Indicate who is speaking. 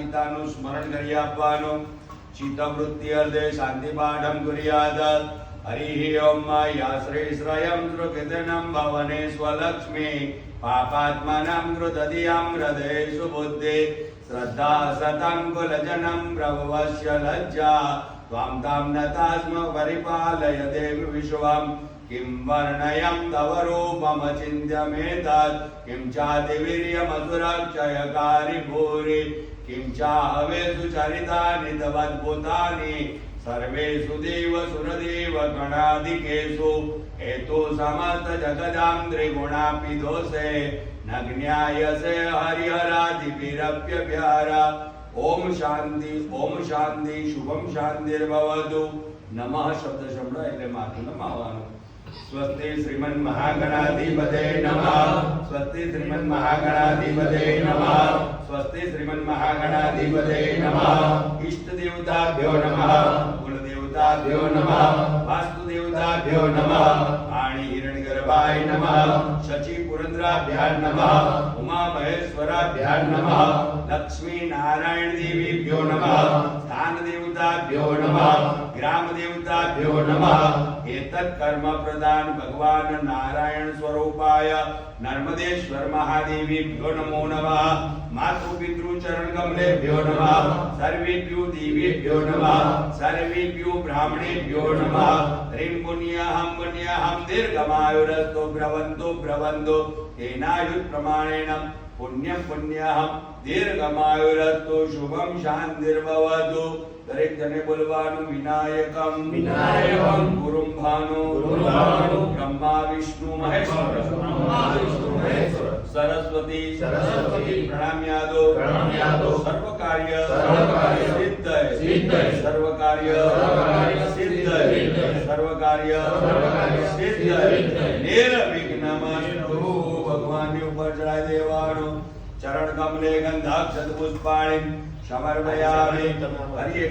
Speaker 1: પિતાનું સ્મરણ કરી આપવાનું ચિત્તવૃત્તિ અર્ધે શાંતિ પાઠમ કુર્યાત હરિ ઓમ યા શ્રી શ્રયમ ધૃકિતનમ ભવને સ્વલક્ષ્મી પાપાત્માનામ કૃતધિયામ હૃદયેષુ બુદ્ધિ શ્રદ્ધા સતંકુલજનમ પ્રભવસ્ય લજ્જા ત્વામ તામ નતાસ્મ પરિપાલય દેવ વિશ્વમ किं वर्णयं तव रूपमचिन्त्यमेतत् किं चातिवीर्यमसुरक्षयकारि भूरि किं चाहवेषु चरितानि तवद्भुतानि सर्वेषु देवसुरदेव गणाधिकेषु हेतु समस्त जगदां त्रिगुणापि दोषे न ज्ञायसे हरिहरादिभिरप्यभ्यार ओम शांति शुभम शांतिर्भवतु नमः शब्द शब्द એટલે માથું નમાવાનું स्वस्ति श्रीमन् महागणाधिपते नमः स्वस्ति श्रीमन् महागणाधिपते नमः स्वस्ति श्रीमन् महागणाधिपते नमः इष्ट देवताभ्यो नमः कुल देवताभ्यो नमः वास्तु देवताभ्यो नमः आणी हिरण्यगर्भाय नमः शची पुरंद्राभ्यां नमः उमा महेश्वराभ्यां नमः लक्ष्मी नारायण देवीभ्यो नमः स्थान देवताभ्यो नमः ग्राम देवताभ्यो नमः एतत् कर्म प्रदान भगवान नारायण स्वरूपाय नर्मदेश्वर महादेवीभ्यो नमो नमः मातृ पितृ चरण कमलेभ्यो नमः सर्वेभ्यो देवीभ्यो नमः सर्वेभ्यो ब्राह्मणेभ्यो नमः ह्रीं पुण्यहं दीर्घमायुरस्तु भ्रवन्तु तेनायुः प्रमाणेन पुण्यहं दीर्घमायुरस्तु शुभम शांतिर्भवतु दरेक जने बोलવાનું વિનાયકમ ગુરુમ ભાનો બ્રહ્મા વિષ્ણુ મહેશ્વર સરસ્વતી પ્રણામ્યાદો સર્વ કાર્ય સિદ્ધય સર્વ કાર્ય સિદ્ધય સર્વ કાર્ય સિદ્ધય નિર્વિઘ્નમસ્તુ ભગવાનની ઉપર ચડાઈ દેવાનું ચરણ કમલે ગંધાક્ષત પુષ્પાણિ સમર્પયામિ હરિ